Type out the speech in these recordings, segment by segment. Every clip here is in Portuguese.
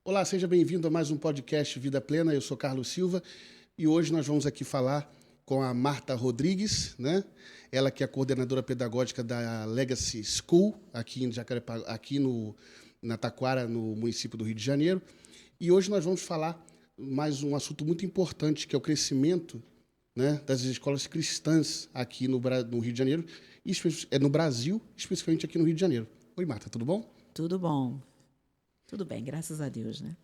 Olá, seja bem-vindo a mais um podcast Vida Plena. Eu sou Carlos Silva e hoje nós vamos aqui falar com a Marta Rodrigues, né? Ela que é a coordenadora pedagógica da Legacy School, aqui em Jacarepaguá, na Taquara, no município do Rio de Janeiro. E hoje nós vamos falar mais um assunto muito importante, que é o crescimento, né, das escolas cristãs aqui no Rio de Janeiro, no Brasil, especificamente aqui no Rio de Janeiro. Oi, Marta, tudo bom? Tudo bom. Tudo bem, graças a Deus, né?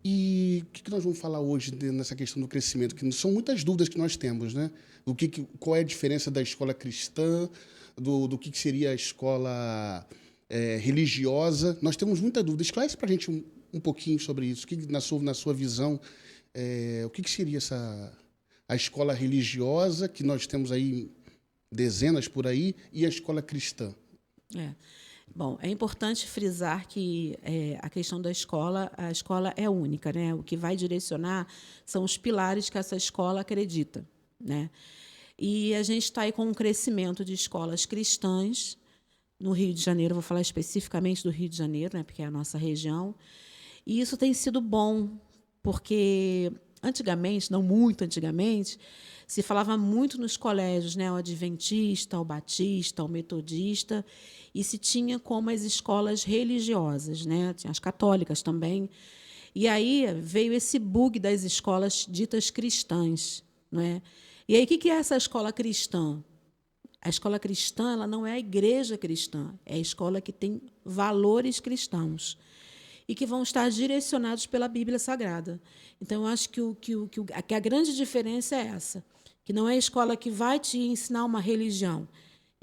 E o que nós vamos falar hoje nessa questão do crescimento? Que são muitas dúvidas que nós temos, né? Qual é a diferença da escola cristã, do que seria a escola religiosa? Nós temos muita dúvida. Esclarece para a gente um pouquinho sobre isso. Na sua visão, o que seria a escola religiosa, que nós temos aí dezenas por aí, e a escola cristã? É. Bom, é importante frisar que a questão da escola, a escola é única, né? O que vai direcionar são os pilares que essa escola acredita, né? E a gente está aí com um crescimento de escolas cristãs no Rio de Janeiro, vou falar especificamente do Rio de Janeiro, né? Porque é a nossa região. E isso tem sido bom, porque antigamente, não muito antigamente, se falava muito nos colégios, né, o adventista, o batista, o metodista, e se tinha como as escolas religiosas, né, tinha as católicas também. E aí veio esse bug das escolas ditas cristãs, não é? E aí o que é essa escola cristã? A escola cristã, ela não é a igreja cristã, é a escola que tem valores cristãos e que vão estar direcionados pela Bíblia Sagrada. Então, eu acho que a grande diferença é essa, que não é a escola que vai te ensinar uma religião,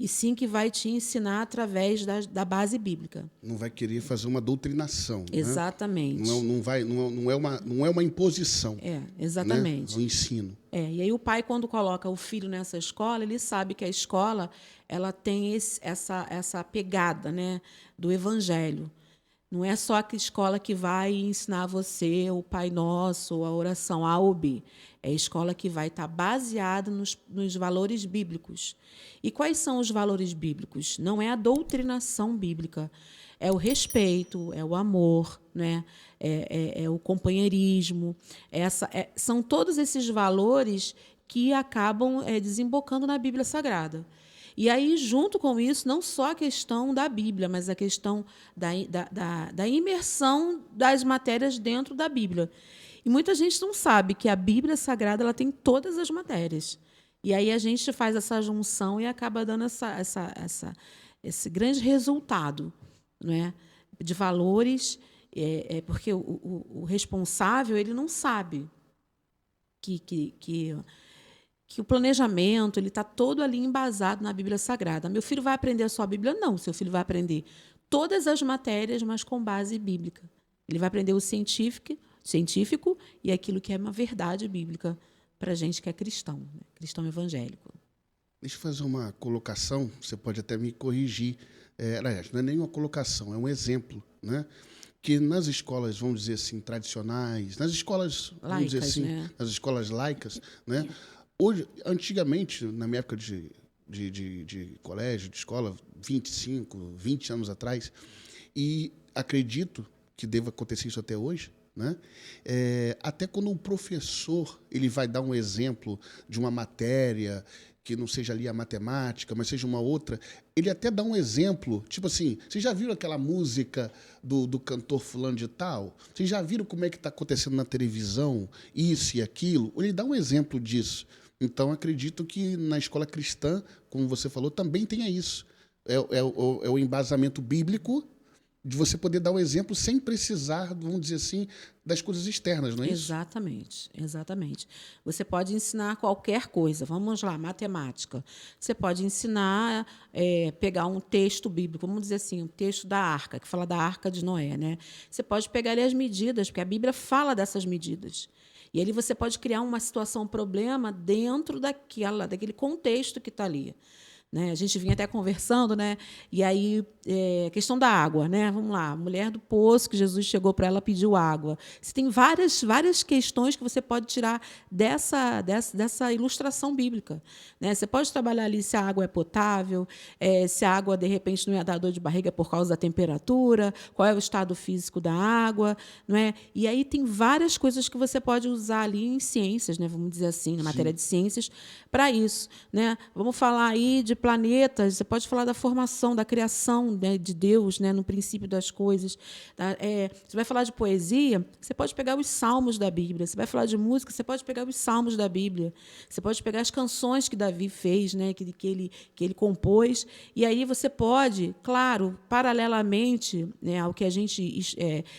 e sim que vai te ensinar através da base bíblica. Não vai querer fazer uma doutrinação, né? Exatamente. Não é uma imposição, né? É um Exatamente. ensino. E aí o pai, quando coloca o filho nessa escola, ele sabe que a escola ela tem essa pegada, né, do evangelho. Não é só a escola que vai ensinar você o Pai Nosso, a oração A ou B. É a escola que vai estar baseada nos valores bíblicos. E quais são os valores bíblicos? Não é a doutrinação bíblica. É o respeito, é o amor, né? é o companheirismo. São todos esses valores que acabam desembocando na Bíblia Sagrada. E aí, junto com isso, não só a questão da Bíblia, mas a questão da imersão das matérias dentro da Bíblia. E muita gente não sabe que a Bíblia Sagrada ela tem todas as matérias. E aí a gente faz essa junção e acaba dando esse grande resultado, não é? De valores, porque o responsável ele não sabe que o planejamento ele está todo ali embasado na Bíblia Sagrada. Meu filho vai aprender só a Bíblia? Não, seu filho vai aprender todas as matérias, mas com base bíblica. Ele vai aprender o científico e aquilo que é uma verdade bíblica para a gente que é cristão, né? Cristão evangélico. Deixa eu fazer uma colocação, você pode até me corrigir. Aliás, não é nem uma colocação, é um exemplo, né? Que nas escolas, vamos dizer assim, tradicionais, nas escolas, vamos dizer Laicas, assim, né? nas escolas laicas, né? Hoje, antigamente, na minha época de colégio, de escola, 25, 20 anos atrás, e acredito que deva acontecer isso até hoje, né? Até quando um professor ele vai dar um exemplo de uma matéria que não seja ali a matemática, mas seja uma outra, ele até dá um exemplo, tipo assim, vocês já viram aquela música do cantor fulano de tal? Vocês já viram como é que está acontecendo na televisão, isso e aquilo? Ele dá um exemplo disso. Então, acredito que na escola cristã, como você falou, também tenha isso. É o embasamento bíblico de você poder dar o exemplo sem precisar, vamos dizer assim, das coisas externas, não é isso? Exatamente, exatamente. Você pode ensinar qualquer coisa. Vamos lá, matemática. Você pode ensinar, pegar um texto bíblico, vamos dizer assim, um texto da Arca, que fala da Arca de Noé, né? Você pode pegar ali as medidas, porque a Bíblia fala dessas medidas. E ali você pode criar uma situação, um problema dentro daquele contexto que está ali. né? A gente vinha até conversando, né? E aí, questão da água, né? Vamos lá, a mulher do poço, que Jesus chegou para ela, pediu água. Você tem várias questões que você pode tirar dessa ilustração bíblica, né? Você pode trabalhar ali se a água é potável, se a água, de repente, não ia dar dor de barriga por causa da temperatura, qual é o estado físico da água, não é? E aí tem várias coisas que você pode usar ali em ciências, né? Vamos dizer assim, na matéria de ciências, para isso, né? Vamos falar aí de planetas, você pode falar da formação, da criação, né, de Deus, né, no princípio das coisas. Tá? Você vai falar de poesia, você pode pegar os salmos da Bíblia. Você vai falar de música, você pode pegar os salmos da Bíblia. Você pode pegar as canções que Davi fez, né, que ele compôs. E aí você pode, claro, paralelamente, né, ao que a gente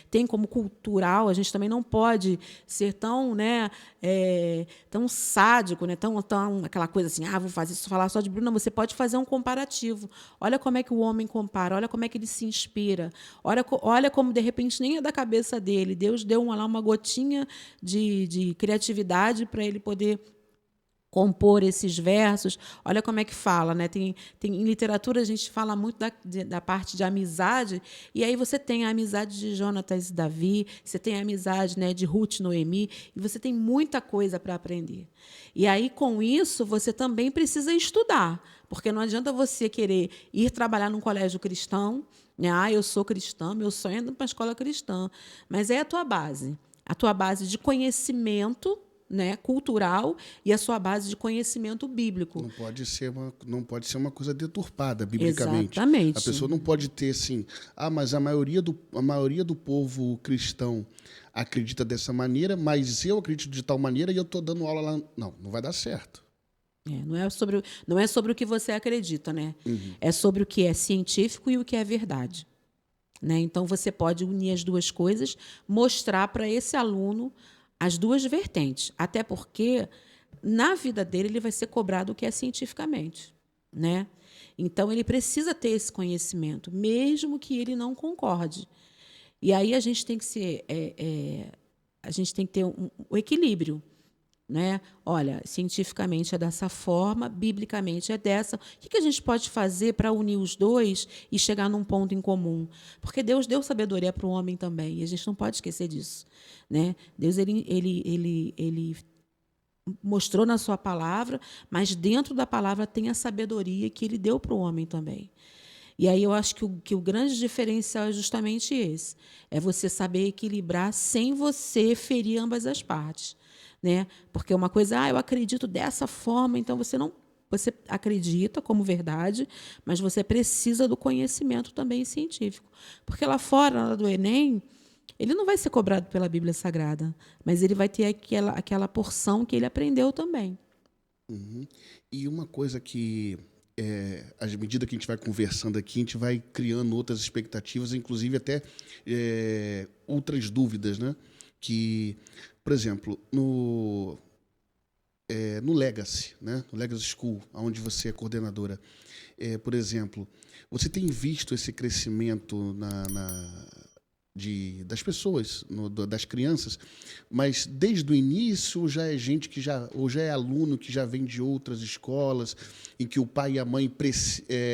tem como cultural, a gente também não pode ser tão, né, tão sádico, né, tão aquela coisa assim, vou falar só de Bruno. Não, você pode fazer um comparativo. Olha como é que o homem compara, olha como é que ele se inspira, olha como, de repente, nem é da cabeça dele. Deus deu uma gotinha de criatividade para ele poder compor esses versos. Olha como é que fala, né? Em literatura a gente fala muito da parte de amizade, e aí você tem a amizade de Jonatas e Davi, você tem a amizade, né, de Ruth e Noemi, e você tem muita coisa para aprender. E aí, com isso, você também precisa estudar, porque não adianta você querer ir trabalhar num colégio cristão, né? Eu sou cristã, meu sonho é ir para uma escola cristã, mas é a tua base de conhecimento, né, cultural, e a sua base de conhecimento bíblico. Não pode ser uma coisa deturpada biblicamente. Exatamente. A pessoa não pode ter assim, mas a maioria do povo cristão acredita dessa maneira, mas eu acredito de tal maneira e eu estou dando aula lá. Não vai dar certo. Não é sobre o que você acredita, né? Uhum. É sobre o que é científico e o que é verdade. Né? Então, você pode unir as duas coisas, mostrar para esse aluno as duas vertentes, até porque na vida dele ele vai ser cobrado o que é cientificamente, né? Então ele precisa ter esse conhecimento, mesmo que ele não concorde. E aí a gente tem que a gente tem que ter o equilíbrio, né? Olha, cientificamente é dessa forma, biblicamente é dessa. O que a gente pode fazer para unir os dois e chegar num ponto em comum? Porque Deus deu sabedoria para o homem também, e a gente não pode esquecer disso, né? Deus ele mostrou na sua palavra, mas dentro da palavra tem a sabedoria que ele deu para o homem também. E aí eu acho que o grande diferencial é justamente esse, é você saber equilibrar sem você ferir ambas as partes. Né? Porque uma coisa, eu acredito dessa forma, então você acredita como verdade, mas você precisa do conhecimento também científico. Porque lá fora, na hora do Enem, ele não vai ser cobrado pela Bíblia Sagrada, mas ele vai ter aquela porção que ele aprendeu também. Uhum. E uma coisa que, à medida que a gente vai conversando aqui, a gente vai criando outras expectativas, inclusive até outras dúvidas, né? Que, por exemplo, no Legacy, né? No Legacy School, onde você é coordenadora, por exemplo, você tem visto esse crescimento das pessoas, das crianças, mas desde o início já é gente ou já é aluno que já vem de outras escolas, em que o pai e a mãe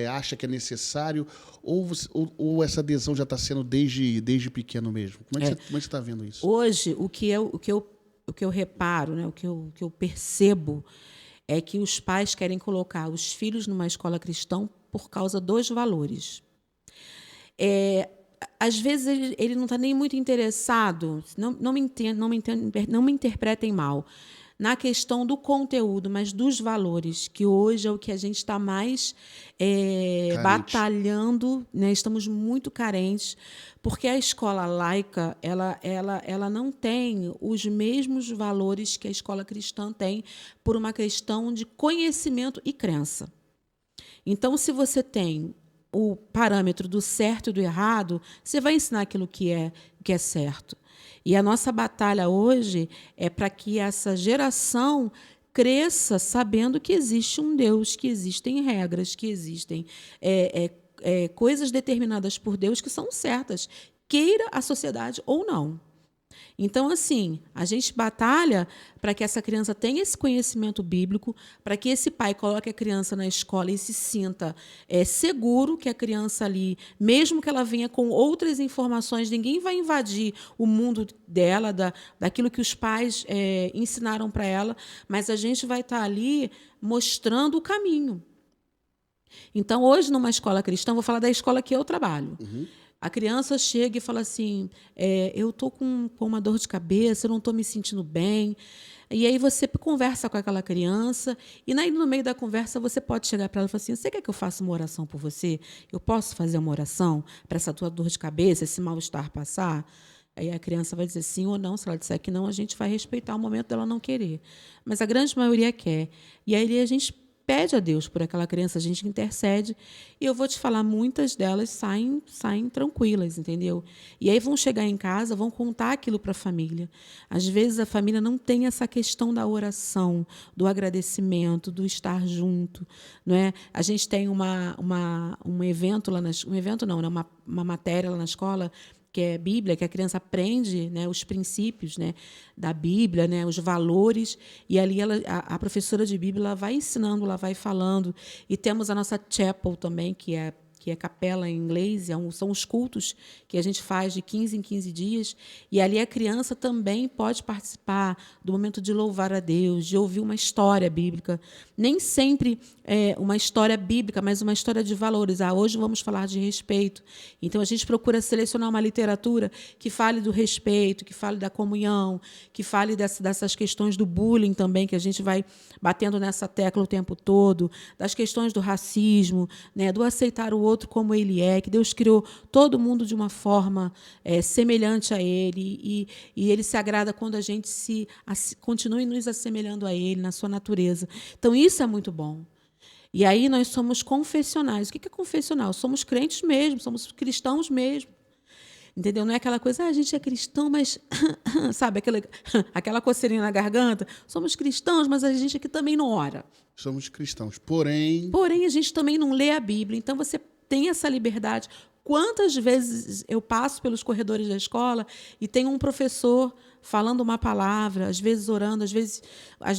acham que é necessário, ou essa adesão já está sendo desde pequeno mesmo? Como é que você está vendo isso? Hoje, o que eu reparo, né, o que eu percebo, é que os pais querem colocar os filhos numa escola cristã por causa dos valores. Às vezes ele não está nem muito interessado, não me interpretem mal, na questão do conteúdo, mas dos valores, que hoje é o que a gente está mais batalhando, né? Estamos muito carentes, porque a escola laica ela não tem os mesmos valores que a escola cristã tem, por uma questão de conhecimento e crença. Então, se você tem o parâmetro do certo e do errado, você vai ensinar aquilo que é certo. E a nossa batalha hoje é para que essa geração cresça sabendo que existe um Deus, que existem regras, que existem coisas determinadas por Deus que são certas, queira a sociedade ou não. Então, assim, a gente batalha para que essa criança tenha esse conhecimento bíblico, para que esse pai coloque a criança na escola e se sinta seguro que a criança ali, mesmo que ela venha com outras informações, ninguém vai invadir o mundo dela, daquilo que os pais ensinaram para ela, mas a gente vai estar ali mostrando o caminho. Então, hoje, numa escola cristã, vou falar da escola que eu trabalho. A criança chega e fala assim, eu estou com uma dor de cabeça, eu não estou me sentindo bem. E aí você conversa com aquela criança, e aí, no meio da conversa você pode chegar para ela e falar assim, você quer que eu faça uma oração por você? Eu posso fazer uma oração para essa tua dor de cabeça, esse mal-estar passar? Aí a criança vai dizer sim ou não. Se ela disser que não, a gente vai respeitar o momento dela não querer. Mas a grande maioria quer. E aí a gente pede a Deus por aquela criança, a gente intercede, e eu vou te falar, muitas delas saem tranquilas, entendeu? E aí vão chegar em casa, vão contar aquilo para a família. Às vezes a família não tem essa questão da oração, do agradecimento, do estar junto, não é? A gente tem um evento lá um evento não, né? Uma matéria lá na escola, que é Bíblia, que a criança aprende, né, os princípios, né, da Bíblia, né, os valores, e ali a professora de Bíblia ela vai ensinando, ela vai falando. E temos a nossa chapel também, que é capela em inglês, são os cultos que a gente faz de 15 em 15 dias, e ali a criança também pode participar do momento de louvar a Deus, de ouvir uma história bíblica. Nem sempre uma história bíblica, mas uma história de valores. Hoje vamos falar de respeito. Então, a gente procura selecionar uma literatura que fale do respeito, que fale da comunhão, que fale dessas questões do bullying também, que a gente vai batendo nessa tecla o tempo todo, das questões do racismo, né, do aceitar o outro como ele é, que Deus criou todo mundo de uma forma semelhante a ele, e ele se agrada quando a gente continue nos assemelhando a ele, na sua natureza. Então, isso é muito bom. E aí nós somos confessionais. O que é confessional? Somos crentes mesmo, somos cristãos mesmo. Entendeu? Não é aquela coisa, a gente é cristão, mas, sabe, aquela coceirinha na garganta. Somos cristãos, mas a gente aqui também não ora. Somos cristãos, porém, a gente também não lê a Bíblia. Então, você tem essa liberdade. Quantas vezes eu passo pelos corredores da escola e tem um professor falando uma palavra, às vezes orando, às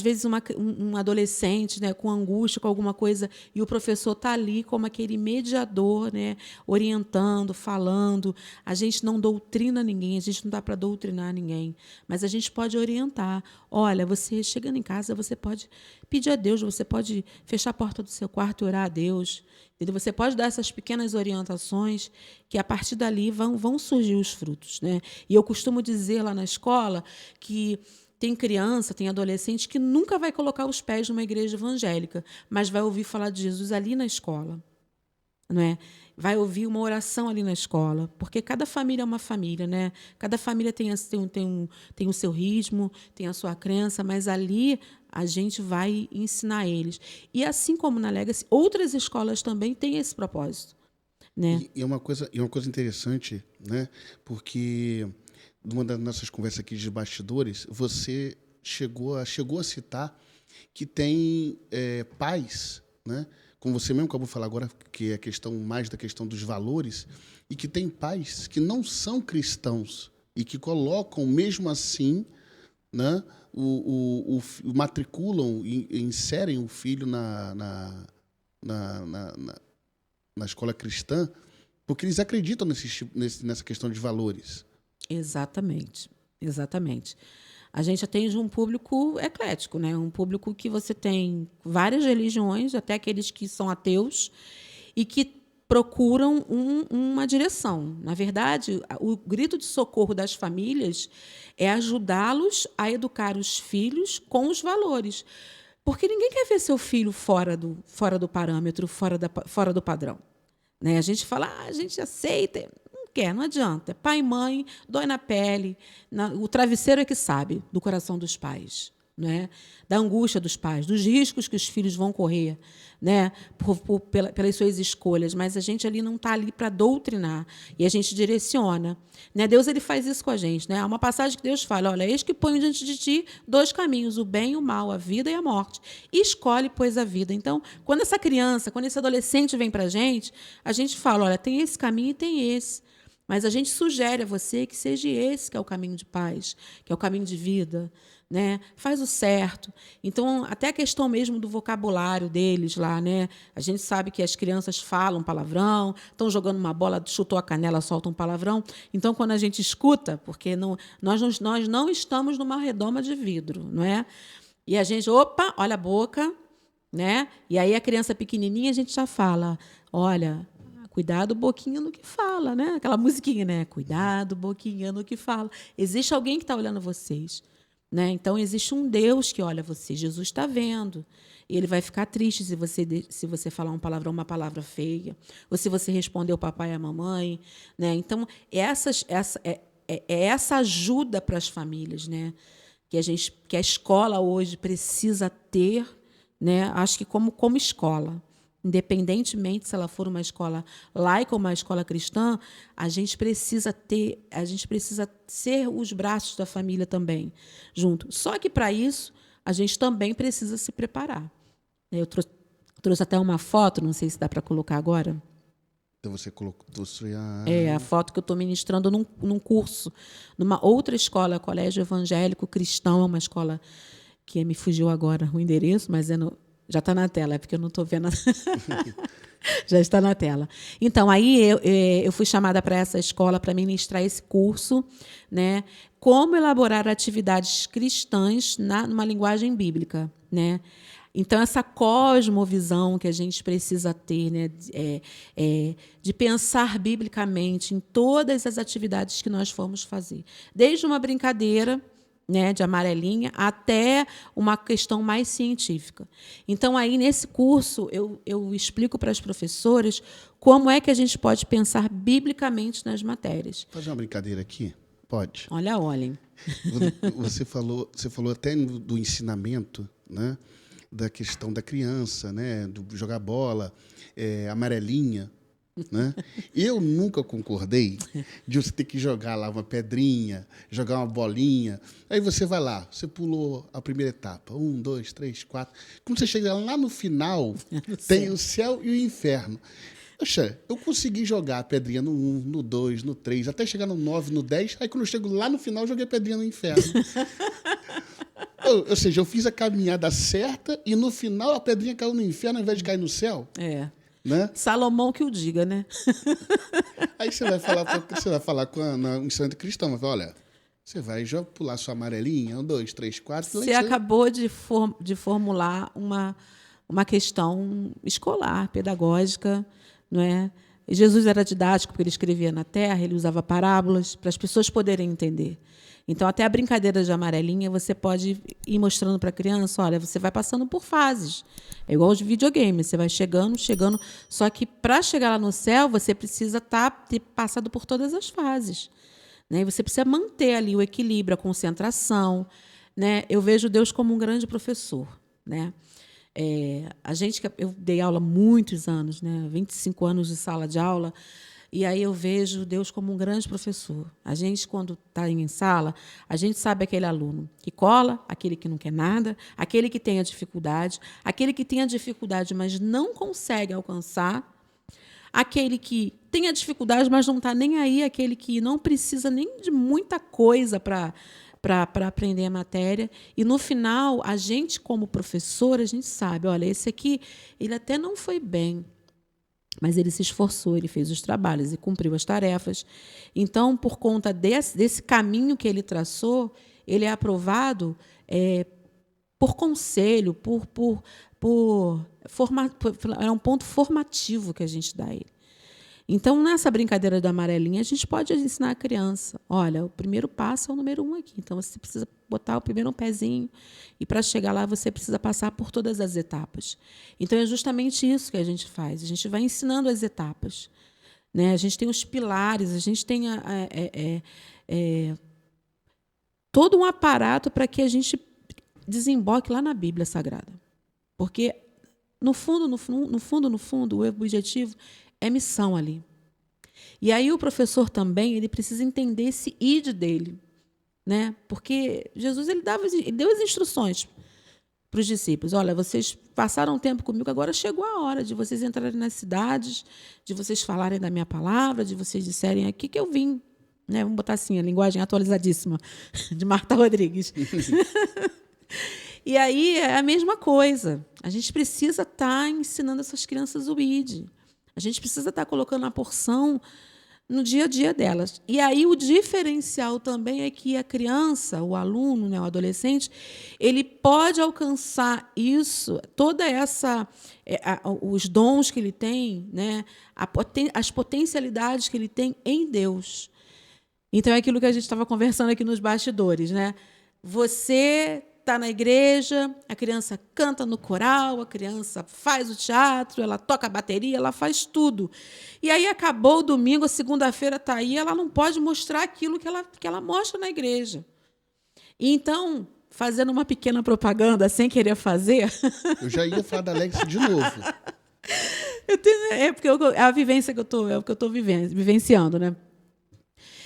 vezes um adolescente, né, com angústia, com alguma coisa, e o professor está ali como aquele mediador, né, orientando, falando. A gente não doutrina ninguém, a gente não dá para doutrinar ninguém, mas a gente pode orientar. Olha, você chegando em casa, você pode pedir a Deus, você pode fechar a porta do seu quarto e orar a Deus. Entendeu? Você pode dar essas pequenas orientações que, a partir dali, vão surgir os frutos, né? E eu costumo dizer lá na escola que tem criança, tem adolescente que nunca vai colocar os pés numa igreja evangélica, mas vai ouvir falar de Jesus ali na escola, não é? Vai ouvir uma oração ali na escola, porque cada família é uma família, né? Cada família tem o seu ritmo, tem a sua crença, mas ali a gente vai ensinar eles. E assim como na Legacy, outras escolas também têm esse propósito, né? E uma coisa interessante, né? Porque numa das nossas conversas aqui de bastidores, você chegou a citar que tem pais, né? Como você mesmo acabou de falar agora, que é a questão mais da questão dos valores, e que tem pais que não são cristãos e que colocam, mesmo assim, né, matriculam e inserem o filho na escola cristã, porque eles acreditam nessa questão de valores. Exatamente. A gente atende um público eclético, né? Um público que você tem várias religiões, até aqueles que são ateus, e que procuram uma direção. Na verdade, o grito de socorro das famílias é ajudá-los a educar os filhos com os valores. Porque ninguém quer ver seu filho fora do parâmetro, fora do padrão. Né? A gente fala, a gente aceita. Não adianta. Pai e mãe, dói na pele. O travesseiro é que sabe do coração dos pais, né? Da angústia dos pais, dos riscos que os filhos vão correr, né? Pelas suas escolhas. Mas a gente ali não está ali para doutrinar, e a gente direciona. Né? Deus ele faz isso com a gente. Né? Há uma passagem que Deus fala, olha, eis que ponho diante de ti 2 caminhos, o bem e o mal, a vida e a morte. E escolhe, pois, a vida. Então, quando essa criança, quando esse adolescente vem para a gente fala, olha, tem esse caminho e tem esse. Mas a gente sugere a você que seja esse que é o caminho de paz, que é o caminho de vida, né? Faz o certo. Então, até a questão mesmo do vocabulário deles lá, né? A gente sabe que as crianças falam palavrão, estão jogando uma bola, chutou a canela, soltam um palavrão. Então, quando a gente escuta, porque nós não estamos numa redoma de vidro, não é? E a gente, opa, olha a boca, né? E aí a criança pequenininha, a gente já fala, olha, cuidado, boquinha no que fala, né? Aquela musiquinha, né? Cuidado, boquinha no que fala. Existe alguém que está olhando vocês. Né? Então, existe um Deus que olha você. Jesus está vendo. E ele vai ficar triste se você falar uma palavra feia, ou se você responder o papai e a mamãe. Né? Então, essa ajuda para as famílias, né? que a escola hoje precisa ter, né? Acho que como escola. Independentemente se ela for uma escola laica ou uma escola cristã, a gente precisa ser os braços da família também, junto. Só que, para isso, a gente também precisa se preparar. Eu trouxe até uma foto, não sei se dá para colocar agora. Então você colocou... É a foto que eu estou ministrando num curso, numa outra escola, Colégio Evangélico Cristão, é uma escola que me fugiu agora o endereço, mas já está na tela, é porque eu não estou vendo. Já está na tela. Então, aí eu fui chamada para essa escola para ministrar esse curso, né? Como elaborar atividades cristãs numa linguagem bíblica, né? Então, essa cosmovisão que a gente precisa ter, né? De pensar biblicamente em todas as atividades que nós formos fazer. Desde uma brincadeira, né, de amarelinha, até uma questão mais científica. Então, aí, nesse curso, eu explico para as professoras como é que a gente pode pensar biblicamente nas matérias. Fazer uma brincadeira aqui? Pode. Olhem. Você falou até do ensinamento, né, da questão da criança, né, do jogar bola, amarelinha. Né? Eu nunca concordei de você ter que jogar lá uma pedrinha, jogar uma bolinha. Aí você vai lá, você pulou a primeira etapa. 1, 2, 3, 4. Quando você chega lá no final, tem o céu e o inferno. Poxa, eu consegui jogar a pedrinha no 1, no 2, no 3, até chegar no 9, no 10. Aí quando eu chego lá no final, eu joguei a pedrinha no inferno. Ou seja, eu fiz a caminhada certa e no final a pedrinha caiu no inferno ao invés de cair no céu. Né? Salomão que o diga, né? Aí você vai falar com um ensinamento cristão, vai falar, olha, você vai já pular sua amarelinha, 1, 2, 3, 4... Você acabou de formular uma questão escolar, pedagógica, não é? E Jesus era didático, porque ele escrevia na terra, ele usava parábolas para as pessoas poderem entender. Então, até a brincadeira de amarelinha, você pode ir mostrando para a criança, olha, você vai passando por fases. É igual os videogames, você vai chegando. Só que, para chegar lá no céu, você precisa ter passado por todas as fases. Né? E você precisa manter ali o equilíbrio, a concentração. Né? Eu vejo Deus como um grande professor. Né? Eu dei aula há muitos anos, né? 25 anos de sala de aula, e aí eu vejo Deus como um grande professor. A gente, quando está em sala, a gente sabe aquele aluno que cola, aquele que não quer nada, aquele que tem a dificuldade, mas não consegue alcançar, aquele que tem a dificuldade, mas não está nem aí, aquele que não precisa nem de muita coisa para aprender a matéria. E, no final, a gente, como professor, a gente sabe, olha, esse aqui, ele até não foi bem, mas ele se esforçou, ele fez os trabalhos e cumpriu as tarefas. Então, por conta desse caminho que ele traçou, ele é aprovado por conselho, é um ponto formativo que a gente dá a ele. Então, nessa brincadeira da amarelinha, a gente pode ensinar a criança, olha, o primeiro passo é o número 1 aqui, então você precisa botar o primeiro pezinho e, para chegar lá, você precisa passar por todas as etapas. Então, é justamente isso que a gente faz, a gente vai ensinando as etapas. Né? A gente tem os pilares, a gente tem todo um aparato para que a gente desemboque lá na Bíblia Sagrada. Porque, no fundo, o objetivo é missão ali. E aí o professor também ele precisa entender esse id dele. Né? Porque Jesus ele deu as instruções para os discípulos: olha, vocês passaram tempo comigo, agora chegou a hora de vocês entrarem nas cidades, de vocês falarem da minha palavra, de vocês disserem aqui que eu vim. Né? Vamos botar assim, a linguagem atualizadíssima de Marta Rodrigues. E aí é a mesma coisa. A gente precisa estar ensinando essas crianças o ID. A gente precisa estar colocando a porção no dia a dia delas. E aí o diferencial também é que a criança, o aluno, né, o adolescente, ele pode alcançar isso, toda essa, os dons que ele tem, né, as potencialidades que ele tem em Deus. Então é aquilo que a gente estava conversando aqui nos bastidores, né? Você está na igreja, a criança canta no coral, a criança faz o teatro, ela toca a bateria, ela faz tudo. E aí acabou o domingo, a segunda-feira está aí, ela não pode mostrar aquilo que ela mostra na igreja. E então, fazendo uma pequena propaganda, sem querer fazer... Eu já ia falar da Alex de novo. Porque é a vivência que eu estou vivenciando, né?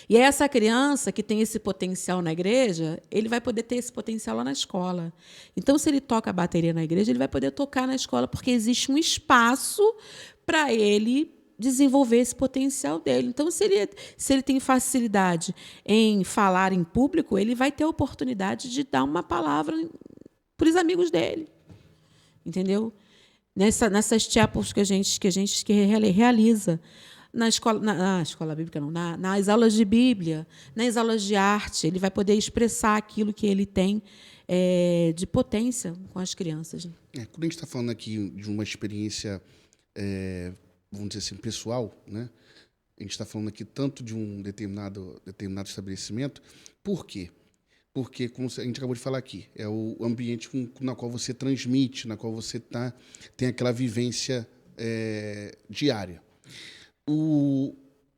E é essa criança que tem esse potencial na igreja, ele vai poder ter esse potencial lá na escola. Então, se ele toca a bateria na igreja, ele vai poder tocar na escola, porque existe um espaço para ele desenvolver esse potencial dele. Então, se ele tem facilidade em falar em público, ele vai ter a oportunidade de dar uma palavra para os amigos dele. Entendeu? Nessas chapels que a gente realiza. Na escola bíblica, não, nas aulas de Bíblia, nas aulas de arte, ele vai poder expressar aquilo que ele tem de potência com as crianças. Quando a gente está falando aqui de uma experiência, vamos dizer assim, pessoal, né? A gente está falando aqui tanto de um determinado estabelecimento. Por quê? Porque, como a gente acabou de falar aqui, é o ambiente na qual você transmite, na qual você tem aquela vivência diária.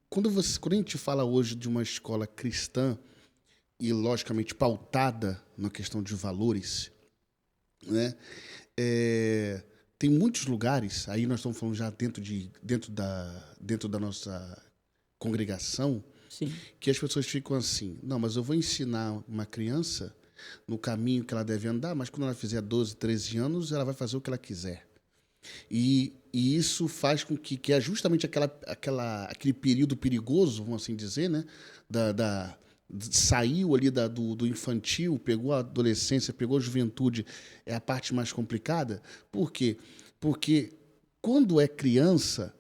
Quando a gente fala hoje de uma escola cristã e, logicamente, pautada na questão de valores, né, tem muitos lugares, aí nós estamos falando já dentro da nossa congregação, sim, que as pessoas ficam assim: não, mas eu vou ensinar uma criança no caminho que ela deve andar, mas quando ela fizer 12, 13 anos, ela vai fazer o que ela quiser. E isso faz com que é justamente aquele período perigoso, vamos assim dizer, né? Saiu ali do infantil, pegou a adolescência, pegou a juventude, é a parte mais complicada. Por quê? Porque quando é criança,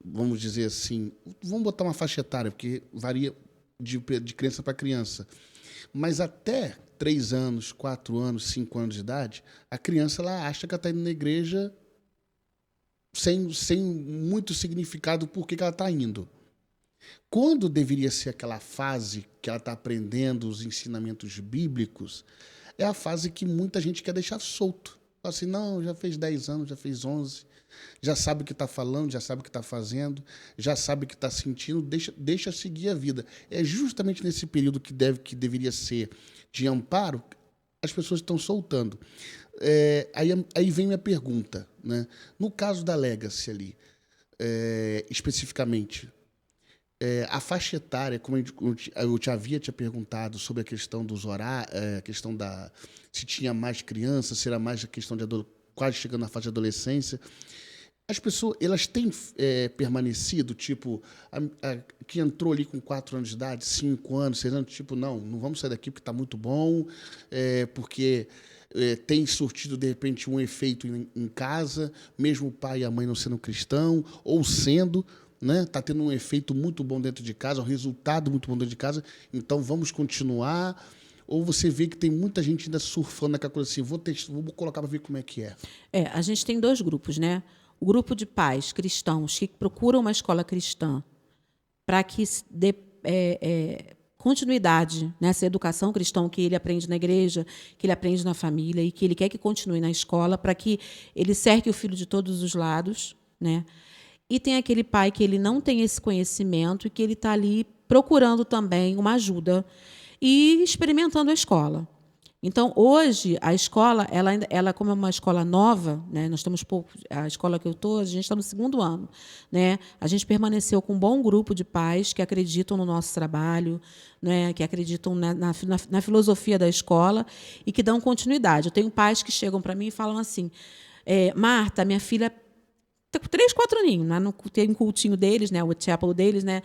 vamos dizer assim, vamos botar uma faixa etária, porque varia de criança para criança, mas até 3 anos, 4 anos, 5 anos de idade, a criança ela acha que ela está indo na igreja sem muito significado por que ela está indo. Quando deveria ser aquela fase que ela está aprendendo os ensinamentos bíblicos, é a fase que muita gente quer deixar solto. Fala assim: não, já fez 10 anos, já fez 11, já sabe o que está falando, já sabe o que está fazendo, já sabe o que está sentindo, deixa seguir a vida. É justamente nesse período que deveria ser de amparo, as pessoas estão soltando. Aí vem minha pergunta, né? No caso da Legacy ali, especificamente, a faixa etária, como eu te havia perguntado sobre a questão dos horários, a questão se tinha mais crianças, se era mais a questão de quase chegando na fase de adolescência, as pessoas elas têm permanecido, tipo, que entrou ali com 4 anos de idade, 5 anos, 6 anos, tipo, não vamos sair daqui porque está muito bom, porque tem surtido, de repente, um efeito em casa, mesmo o pai e a mãe não sendo cristão, ou sendo, né? Está tendo um efeito muito bom dentro de casa, um resultado muito bom dentro de casa, então vamos continuar. Ou você vê que tem muita gente ainda surfando naquela coisa assim: vou colocar para ver como é que é. A gente tem 2 grupos, né? O grupo de pais cristãos que procuram uma escola cristã para que dê continuidade nessa educação cristã que ele aprende na igreja, que ele aprende na família e que ele quer que continue na escola, para que ele cerque o filho de todos os lados, né? E tem aquele pai que ele não tem esse conhecimento e que ele está ali procurando também uma ajuda e experimentando a escola. Então, hoje, a escola, ela como é uma escola nova, né, nós estamos pouco, a escola que eu estou, a gente está no 2º ano. Né, a gente permaneceu com um bom grupo de pais que acreditam no nosso trabalho, né, que acreditam na filosofia da escola e que dão continuidade. Eu tenho pais que chegam para mim e falam assim, Marta, minha filha está com 3, 4 aninhos, né? Tem um cultinho deles, né? O chapel deles, né?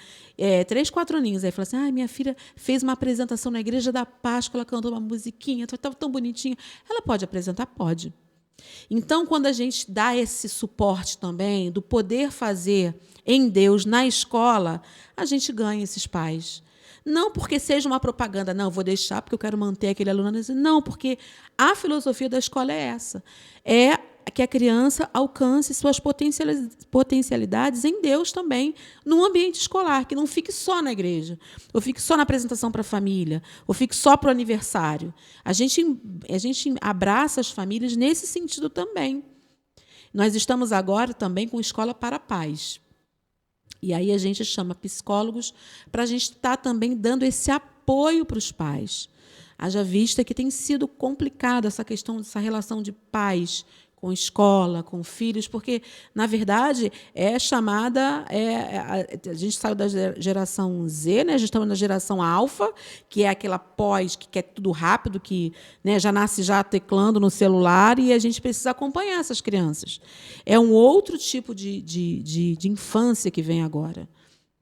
3, 4 aninhos. Aí fala assim, minha filha fez uma apresentação na Igreja da Páscoa, ela cantou uma musiquinha, estava tão bonitinha. Ela pode apresentar? Pode. Então, quando a gente dá esse suporte também do poder fazer em Deus na escola, a gente ganha esses pais. Não porque seja uma propaganda, não, vou deixar porque eu quero manter aquele aluno. Não, porque a filosofia da escola é essa. É que a criança alcance suas potencialidades em Deus também, no ambiente escolar, que não fique só na igreja, ou fique só na apresentação para a família, ou fique só para o aniversário. A gente abraça as famílias nesse sentido também. Nós estamos agora também com escola para pais. E aí a gente chama psicólogos para a gente estar também dando esse apoio para os pais. Haja vista que tem sido complicado essa questão dessa relação de pais com escola, com filhos, porque, na verdade, a gente saiu da geração Z, né? A gente está na geração alfa, que é aquela pós, que quer tudo rápido, que, né, já nasce já teclando no celular, e a gente precisa acompanhar essas crianças. É um outro tipo de infância que vem agora.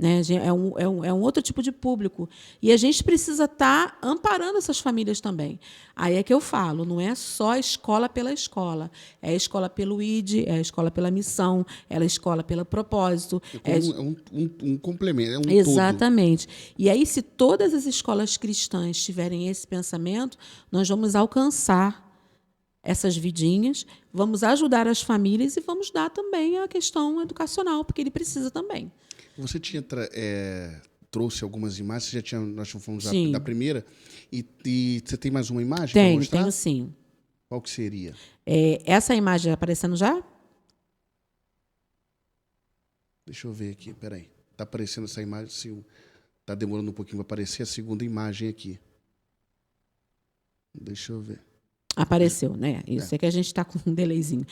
Né? É um outro tipo de público. E a gente precisa estar amparando essas famílias também. Aí é que eu falo, não é só a escola pela escola. É a escola pelo ID, é a escola pela missão, é a escola pelo propósito. Um complemento, é um Exatamente. Todo. E aí, se todas as escolas cristãs tiverem esse pensamento, nós vamos alcançar essas vidinhas, vamos ajudar as famílias e vamos dar também a questão educacional, porque ele precisa também. Você tinha trouxe algumas imagens, nós já fomos da primeira, e você tem mais uma imagem para mostrar? Tenho sim. Qual que seria? Essa imagem aparecendo já? Deixa eu ver aqui, peraí. Está aparecendo essa imagem, está demorando um pouquinho para aparecer a segunda imagem aqui. Deixa eu ver. Apareceu, né? Isso é que a gente está com um delayzinho.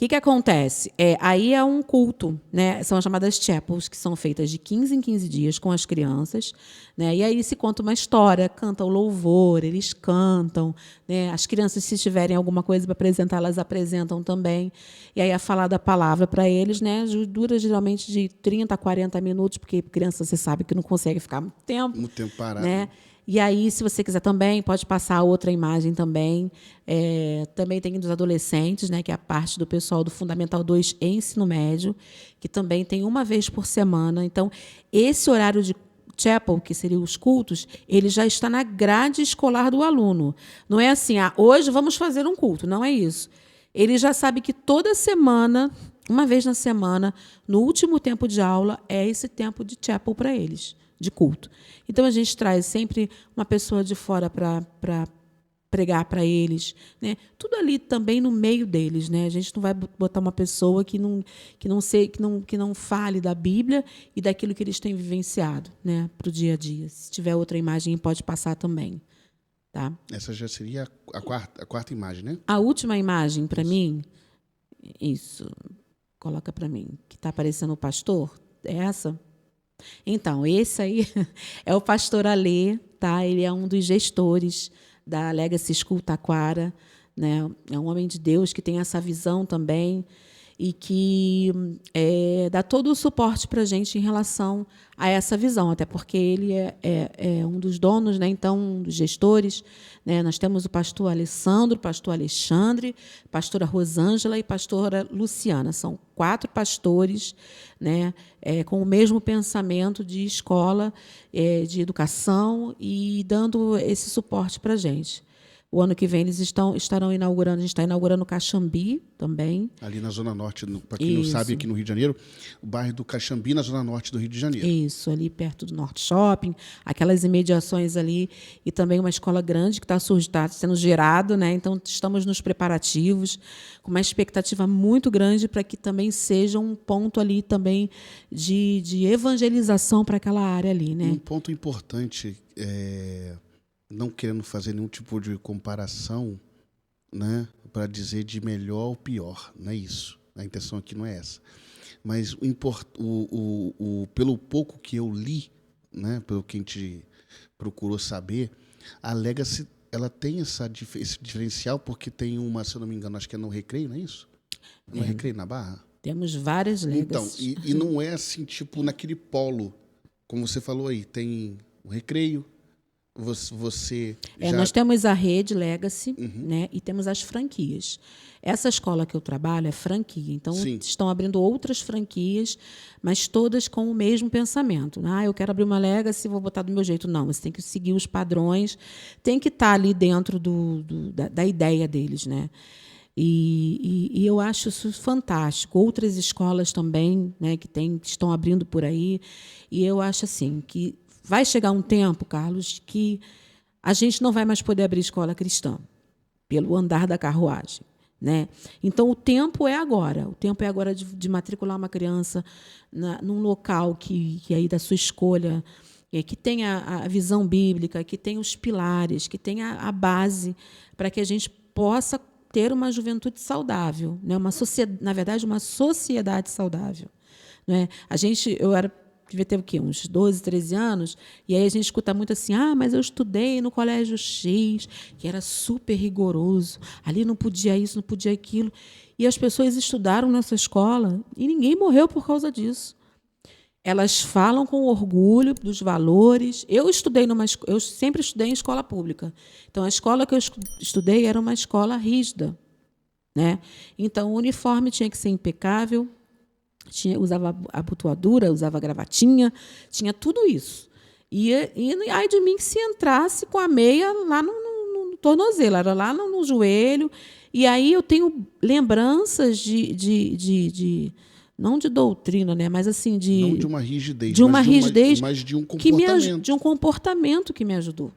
O que acontece? Aí é um culto, né? São as chamadas chapels, que são feitas de 15 em 15 dias com as crianças, né? E aí se conta uma história, canta o louvor, eles cantam, né? As crianças, se tiverem alguma coisa para apresentar, elas apresentam também. E aí é falada a palavra para eles, né? Dura geralmente de 30 a 40 minutos, porque criança, você sabe que não consegue ficar muito tempo. Muito tempo parado. Né? E aí, se você quiser também, pode passar outra imagem também. Também tem dos adolescentes, né, que é a parte do pessoal do Fundamental 2 e Ensino Médio, que também tem uma vez por semana. Então, esse horário de chapel, que seriam os cultos, ele já está na grade escolar do aluno. Não é assim, hoje vamos fazer um culto. Não é isso. Ele já sabe que toda semana, uma vez na semana, no último tempo de aula, é esse tempo de chapel para eles, de culto. Então, a gente traz sempre uma pessoa de fora para pregar para eles, né? Tudo ali também no meio deles, né? A gente não vai botar uma pessoa que não fale da Bíblia e daquilo que eles têm vivenciado, né, para o dia a dia. Se tiver outra imagem, pode passar também. Tá? Essa já seria a quarta imagem, né? A última imagem, para mim, isso, coloca para mim, que está aparecendo o pastor, é essa? Então, esse aí é o pastor Alê, tá? Ele é um dos gestores da Legacy School Taquara, né? É um homem de Deus que tem essa visão também e que dá todo o suporte para a gente em relação a essa visão, até porque ele é um dos donos, né? Então, um dos gestores. Né? Nós temos o pastor Alessandro, pastor Alexandre, pastora Rosângela e pastora Luciana. São 4 pastores, né? Com o mesmo pensamento de escola, de educação e dando esse suporte para a gente. O ano que vem eles estarão inaugurando, a gente está inaugurando o Caxambi também. Ali na Zona Norte, para quem não sabe, aqui no Rio de Janeiro, o bairro do Caxambi, na Zona Norte do Rio de Janeiro. Isso, ali perto do Norte Shopping, aquelas imediações ali, e também uma escola grande que está sendo gerado, né? Então, estamos nos preparativos, com uma expectativa muito grande para que também seja um ponto ali também de evangelização para aquela área ali. Né? Um ponto importante não querendo fazer nenhum tipo de comparação, né, para dizer de melhor ou pior, não é isso. A intenção aqui não é essa. Mas pelo pouco que eu li, né, pelo que a gente procurou saber, a Legacy ela tem esse diferencial porque tem uma, se eu não me engano, acho que é no Recreio, não é isso? No Recreio, na Barra? Temos várias Legacy. Então, e não é assim, tipo, naquele polo, como você falou aí, tem o Recreio, você Nós temos a rede Legacy, né, e temos as franquias. Essa escola que eu trabalho é franquia, então Sim. estão abrindo outras franquias, mas todas com o mesmo pensamento. Eu quero abrir uma Legacy, vou botar do meu jeito. Não, você tem que seguir os padrões, tem que estar ali dentro da ideia deles, né? E eu acho isso fantástico. Outras escolas também, né, que estão abrindo por aí, e eu acho assim que vai chegar um tempo, Carlos, que a gente não vai mais poder abrir escola cristã pelo andar da carruagem, né? Então, o tempo é agora. O tempo é agora de matricular uma criança num local que aí da sua escolha, que tenha a visão bíblica, que tenha os pilares, que tenha a base para que a gente possa ter uma juventude saudável, né? Na verdade, uma sociedade saudável. Né? Devia ter o quê? Uns 12, 13 anos, e aí a gente escuta muito assim, mas eu estudei no Colégio X, que era super rigoroso, ali não podia isso, não podia aquilo. E as pessoas estudaram nessa escola e ninguém morreu por causa disso. Elas falam com orgulho dos valores. Eu sempre estudei em escola pública. Então, a escola que eu estudei era uma escola rígida. Né? Então, o uniforme tinha que ser impecável, usava abotoadura, usava gravatinha, tinha tudo isso. E ai de mim se entrasse com a meia lá no tornozelo, era lá no joelho. E aí eu tenho lembranças de não de doutrina, né, mas assim não de uma rigidez, mas de um comportamento. De um comportamento que me ajudou.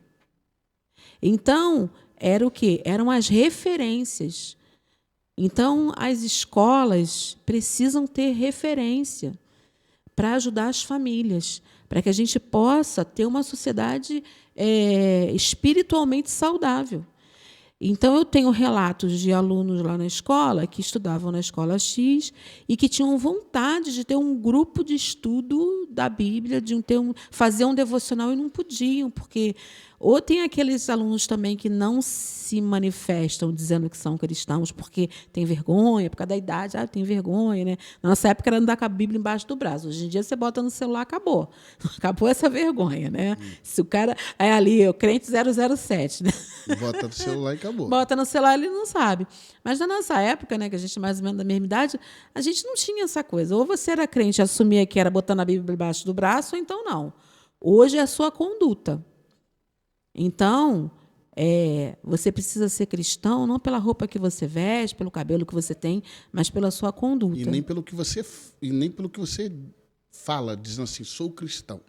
Então, era o quê? Eram as referências. Então, as escolas precisam ter referência para ajudar as famílias, para que a gente possa ter uma sociedade espiritualmente saudável. Então, eu tenho relatos de alunos lá na escola que estudavam na escola X e que tinham vontade de ter um grupo de estudo da Bíblia, fazer um devocional e não podiam, porque ou tem aqueles alunos também que não se manifestam dizendo que são cristãos porque tem vergonha, por causa da idade, tem vergonha, né? Na nossa época era andar com a Bíblia embaixo do braço. Hoje em dia você bota no celular, acabou. Acabou essa vergonha, né? Se o cara é ali, o crente 007, né? Bota no celular e acabou. Bota no celular, ele não sabe. Mas na nossa época, né, que a gente é mais ou menos da mesma idade, a gente não tinha essa coisa. Ou você era crente e assumia que era botando a Bíblia embaixo do braço, ou então não. Hoje é a sua conduta. Então, você precisa ser cristão não pela roupa que você veste, pelo cabelo que você tem, mas pela sua conduta. E nem pelo que você fala, dizendo assim, sou cristão.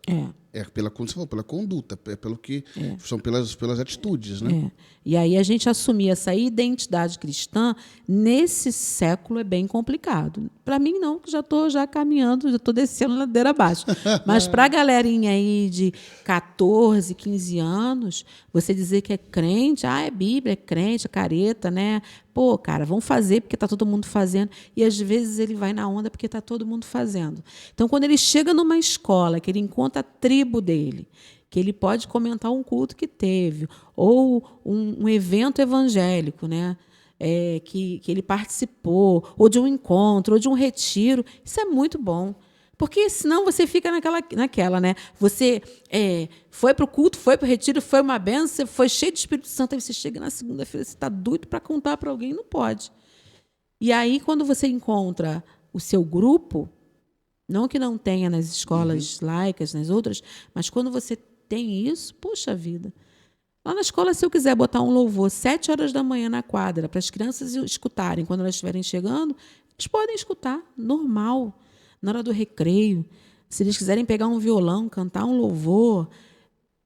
Como você falou, pela conduta, pelo que são pelas atitudes, né? E aí a gente assumir essa identidade cristã nesse século é bem complicado. Para mim não, que já estou caminhando, já estou descendo ladeira abaixo. Mas para a galerinha aí de 14, 15 anos, você dizer que é crente, é Bíblia, é crente, é careta, né? Pô, cara, vamos fazer porque está todo mundo fazendo. E às vezes ele vai na onda porque está todo mundo fazendo. Então, quando ele chega numa escola, que ele encontra a tribo dele, que ele pode comentar um culto que teve, ou um evento evangélico, né? Que ele participou, ou de um encontro, ou de um retiro, isso é muito bom. Porque senão você fica naquela, né? Você foi para o culto, foi para o retiro, foi uma benção, você foi cheio de Espírito Santo, aí você chega na segunda-feira, você está doido para contar para alguém, não pode. E aí, quando você encontra o seu grupo, não que não tenha nas escolas laicas, nas outras, mas quando você tem isso, puxa vida. Lá na escola, se eu quiser botar um louvor 7 horas da manhã na quadra, para as crianças escutarem quando elas estiverem chegando, eles podem escutar, normal. Na hora do recreio, se eles quiserem pegar um violão, cantar um louvor,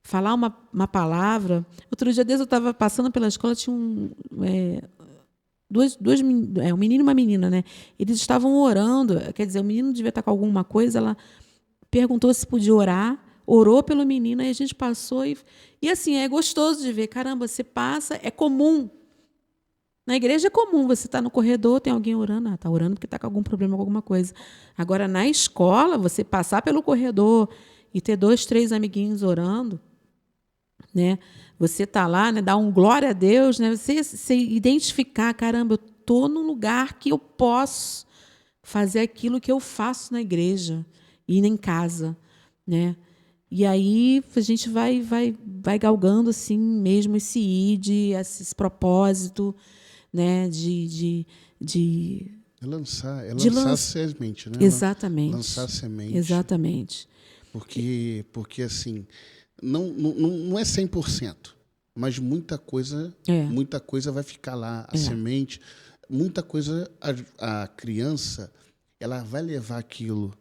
falar uma palavra. Outro dia eu estava passando pela escola, tinha um menino e uma menina, né? Eles estavam orando, quer dizer, o menino devia estar com alguma coisa, ela perguntou se podia orar. orou pelo menino, aí a gente passou e assim, é gostoso de ver, caramba, você passa, é comum. Na igreja é comum, você está no corredor, tem alguém orando, está orando porque está com algum problema com alguma coisa. Agora, na escola, você passar pelo corredor e ter 2, 3 amiguinhos orando, né? Você está lá, né? Dá um glória a Deus, né? Você identificar, caramba, eu estou num lugar que eu posso fazer aquilo que eu faço na igreja e em casa, né? E aí a gente vai galgando assim mesmo esse id, esse propósito, né? É lançar a semente, né? Exatamente. Lançar a semente. Exatamente. Porque assim, não é 100%, mas muita coisa vai ficar lá, a semente, muita coisa, a criança, ela vai levar aquilo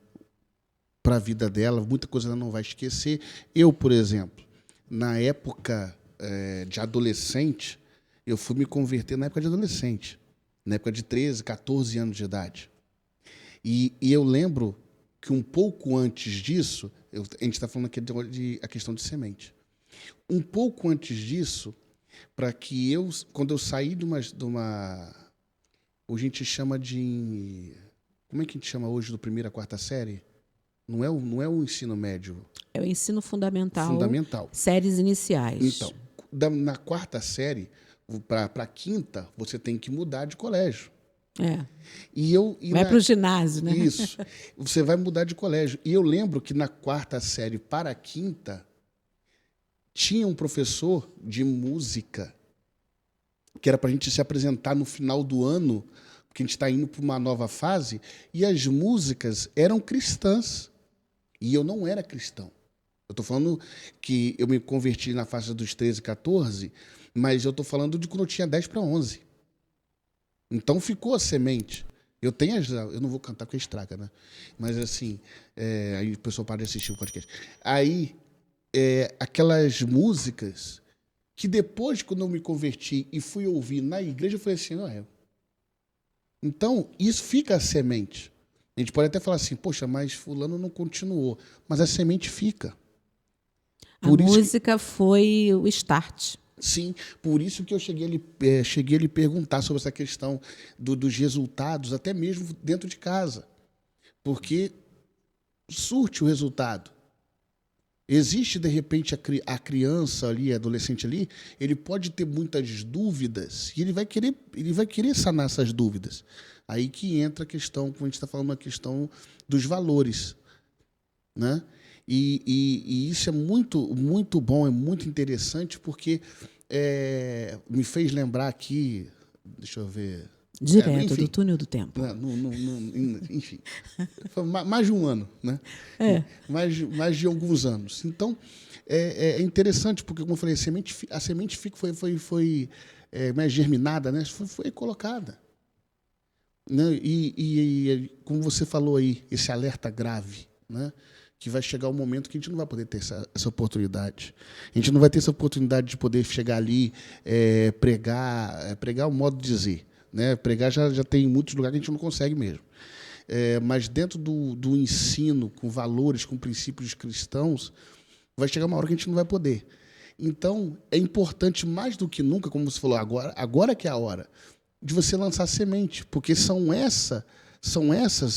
para a vida dela, muita coisa ela não vai esquecer. Eu, por exemplo, na época de adolescente, eu fui me converter na época de adolescente, na época de 13, 14 anos de idade. E eu lembro que um pouco antes disso, a gente está falando aqui de a questão de semente. Um pouco antes disso, para que quando eu saí de uma hoje a gente chama de, como é que a gente chama hoje do 1ª à 4ª série? Não é o ensino médio. É o ensino fundamental. Fundamental. Séries iniciais. Então, na 4ª série para a 5ª, você tem que mudar de colégio. Vai para o ginásio, né? Isso. Você vai mudar de colégio. E eu lembro que na 4ª série para a 5ª, tinha um professor de música que era para a gente se apresentar no final do ano, porque a gente está indo para uma nova fase, e as músicas eram cristãs. E eu não era cristão. Eu estou falando que eu me converti na faixa dos 13, 14, mas eu estou falando de quando eu tinha 10 para 11. Então ficou a semente. Eu não vou cantar porque estraga, né? Mas assim, aí o pessoal para de assistir o podcast. Aí, aquelas músicas que depois, quando eu me converti e fui ouvir na igreja, eu falei assim, não é. Então, isso fica a semente. A gente pode até falar assim, poxa, mas fulano não continuou. Mas a semente fica. A música foi o start. Sim, por isso que eu cheguei a lhe perguntar sobre essa questão dos resultados, até mesmo dentro de casa. Porque surte o resultado. Existe, de repente, a criança ali, a adolescente ali, ele pode ter muitas dúvidas e ele vai querer sanar essas dúvidas. Aí que entra a questão, como a gente está falando, a questão dos valores, né? E isso é muito, muito bom, é muito interessante, porque me fez lembrar aqui, deixa eu ver... Direto, enfim, do túnel do tempo. Enfim, foi mais de um ano, né? Mais de alguns anos. Então, é interessante, porque, como eu falei, a semente foi mais germinada, né? Foi colocada. Né? E como você falou aí, esse alerta grave, né? Que vai chegar um momento que a gente não vai poder ter essa oportunidade. A gente não vai ter essa oportunidade de poder chegar ali, pregar o modo de dizer. Né? Pregar já tem muitos lugares que a gente não consegue mesmo. Mas dentro do ensino, com valores, com princípios cristãos, vai chegar uma hora que a gente não vai poder. Então, é importante mais do que nunca, como você falou, agora que é a hora, de você lançar semente, porque são essas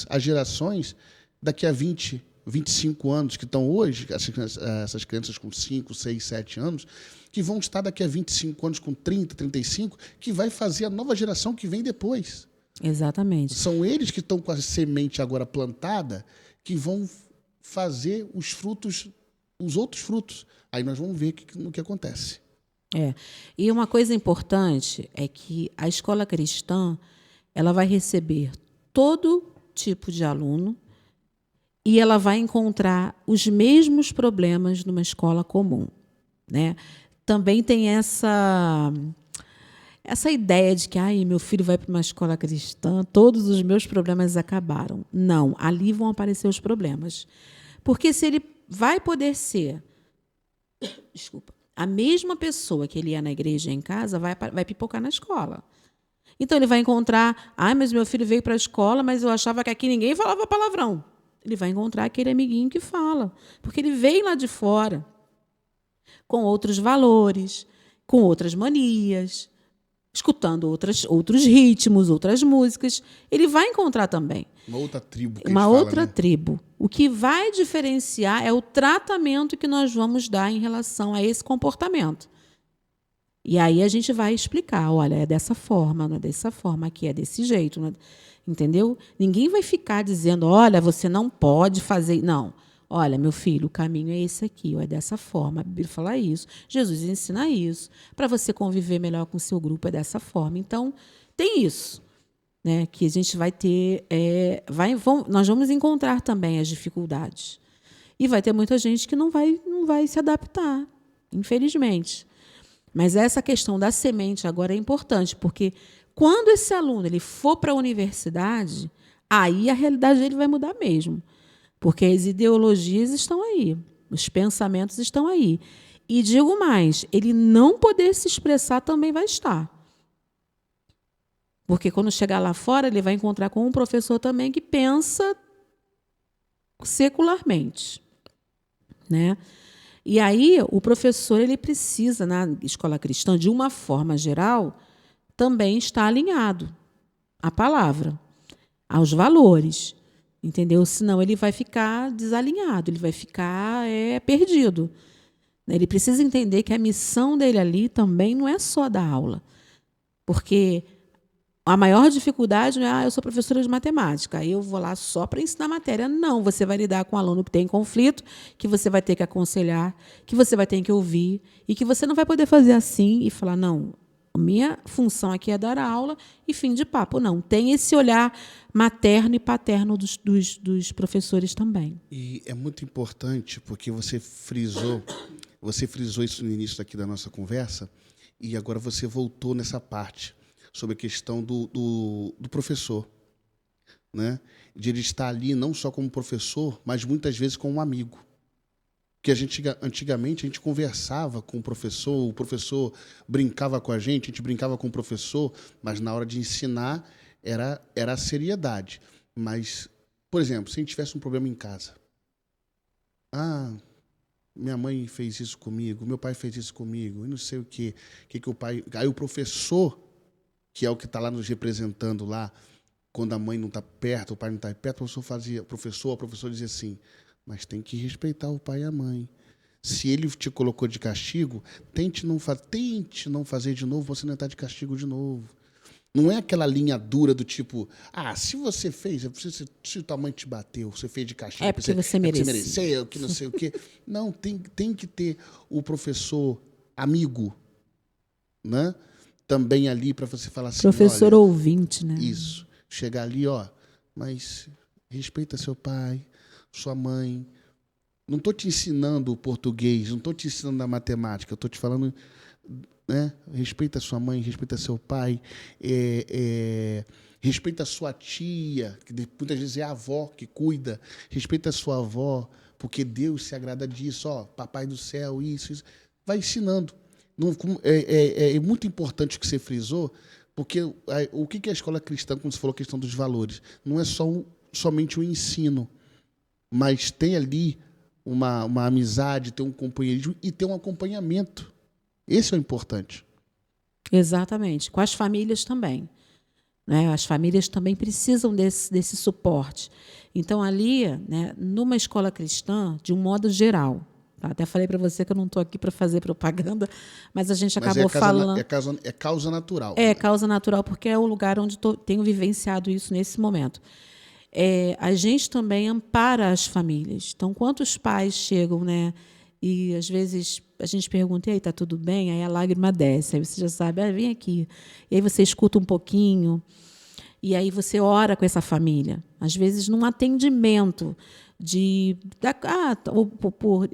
as gerações daqui a 20, 25 anos que estão hoje, essas crianças com 5, 6, 7 anos, que vão estar daqui a 25 anos com 30, 35, que vai fazer a nova geração que vem depois. Exatamente. São eles que estão com a semente agora plantada, que vão fazer os frutos, os outros frutos. Aí nós vamos ver o que acontece. E uma coisa importante é que a escola cristã ela vai receber todo tipo de aluno e ela vai encontrar os mesmos problemas numa escola comum, né? Também tem essa ideia de que meu filho vai para uma escola cristã, todos os meus problemas acabaram. Não, ali vão aparecer os problemas. Porque se ele vai poder ser, a mesma pessoa que ele ia na igreja e em casa, vai pipocar na escola. Então, ele vai encontrar, mas meu filho veio para a escola, mas eu achava que aqui ninguém falava palavrão. Ele vai encontrar aquele amiguinho que fala, porque ele veio lá de fora com outros valores, com outras manias, escutando outros ritmos, outras músicas. Ele vai encontrar também Uma outra tribo. uma outra tribo. O que vai diferenciar é o tratamento que nós vamos dar em relação a esse comportamento. E aí a gente vai explicar, olha, é dessa forma, não é dessa forma, aqui é desse jeito, não é... Entendeu? Ninguém vai ficar dizendo, olha, você não pode fazer... Não. Olha, meu filho, o caminho é esse aqui, é dessa forma. A Bíblia fala isso, Jesus ensina isso. Para você conviver melhor com o seu grupo, é dessa forma. Então, tem isso, né, que a gente vai ter... nós vamos encontrar também as dificuldades. E vai ter muita gente que não vai se adaptar, infelizmente. Mas essa questão da semente agora é importante, porque quando esse aluno ele for para a universidade, aí a realidade dele vai mudar mesmo. Porque as ideologias estão aí, os pensamentos estão aí. E digo mais, ele não poder se expressar também vai estar. Porque quando chegar lá fora, ele vai encontrar com um professor também que pensa secularmente, né? E aí o professor ele precisa, na escola cristã, de uma forma geral, também estar alinhado à palavra, aos valores, entendeu? Senão ele vai ficar desalinhado, ele vai ficar perdido. Ele precisa entender que a missão dele ali também não é só dar aula, porque a maior dificuldade não é, eu sou professora de matemática, aí eu vou lá só para ensinar matéria. Não, você vai lidar com um aluno que tem conflito, que você vai ter que aconselhar, que você vai ter que ouvir, e que você não vai poder fazer assim e falar, não, a minha função aqui é dar aula e fim de papo. Não, tem esse olhar materno e paterno dos professores também. E é muito importante, porque você frisou isso no início aqui da nossa conversa, e agora você voltou nessa parte, sobre a questão do professor, né? De ele estar ali não só como professor, mas muitas vezes como um amigo. Porque antigamente a gente conversava com o professor brincava com a gente brincava com o professor, mas na hora de ensinar era a seriedade. Mas, por exemplo, se a gente tivesse um problema em casa, minha mãe fez isso comigo, meu pai fez isso comigo, e não sei o quê, que o pai... Aí o professor, que é o que está lá nos representando lá, quando a mãe não está perto, o pai não está perto, a professora dizia assim, mas tem que respeitar o pai e a mãe. Se ele te colocou de castigo, tente não fazer de novo, você não está de castigo de novo. Não é aquela linha dura do tipo, se você fez, se tua mãe te bateu, você fez de castigo. É porque você mereceu. Mereceu, que não sei o quê. Não, tem que ter o professor amigo, né? Também ali para você falar assim... Professor ouvinte, né? Isso. Chegar ali, mas respeita seu pai, sua mãe. Não estou te ensinando o português, não estou te ensinando a matemática, eu estou te falando, né? Respeita sua mãe, respeita seu pai, respeita sua tia, que muitas vezes é a avó que cuida, respeita sua avó, porque Deus se agrada disso, papai do céu, isso. Vai ensinando. É muito importante o que você frisou, porque o que é a escola cristã, quando você falou a questão dos valores? Não é somente o ensino, mas tem ali uma amizade, tem um companheirismo e tem um acompanhamento. Esse é o importante. Exatamente. Com as famílias também, né? As famílias também precisam desse suporte. Então, ali, né, numa escola cristã, de um modo geral, tá? Até falei para você que eu não estou aqui para fazer propaganda, mas a gente acabou falando... É causa natural. É causa natural, porque é o lugar onde tenho vivenciado isso nesse momento. A gente também ampara as famílias. Então, quantos pais chegam, né? E, às vezes, a gente pergunta, e aí, está tudo bem? Aí a lágrima desce. Aí você já sabe, vem aqui. E aí você escuta um pouquinho. E aí você ora com essa família. Às vezes, num atendimento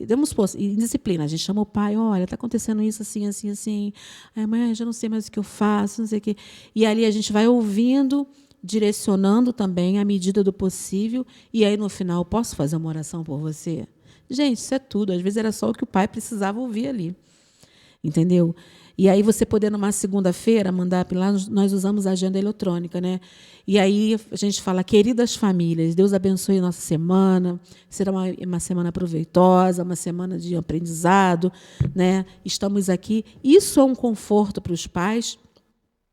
vamos supor, em disciplina, a gente chama o pai, olha, está acontecendo isso, assim, assim, assim. Aí, mãe, já não sei mais o que eu faço, não sei o quê. E ali a gente vai ouvindo, direcionando também à medida do possível, e aí no final, posso fazer uma oração por você? Gente, isso é tudo. Às vezes era só o que o pai precisava ouvir ali. Entendeu? E aí você poder, numa segunda-feira, mandar lá, nós usamos a agenda eletrônica, né? E aí a gente fala, queridas famílias, Deus abençoe a nossa semana, será uma semana proveitosa, uma semana de aprendizado, né? Estamos aqui. Isso é um conforto para os pais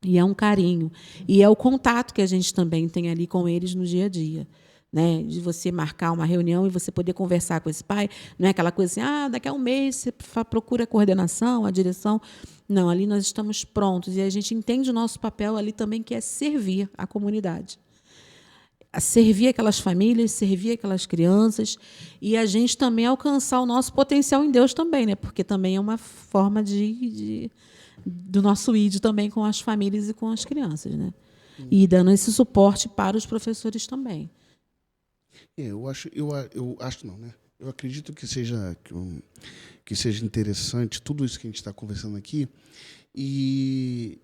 e é um carinho. E é o contato que a gente também tem ali com eles no dia a dia. Né, de você marcar uma reunião e você poder conversar com esse pai, não é aquela coisa assim, daqui a um mês você procura a coordenação, a direção. Não, ali nós estamos prontos e a gente entende o nosso papel ali também, que é servir a comunidade. Servir aquelas famílias, servir aquelas crianças e a gente também alcançar o nosso potencial em Deus também, né, porque também é uma forma do nosso ID também com as famílias e com as crianças. Né, e dando esse suporte para os professores também. Eu acho não, né? Eu acredito que seja interessante tudo isso que a gente está conversando aqui, e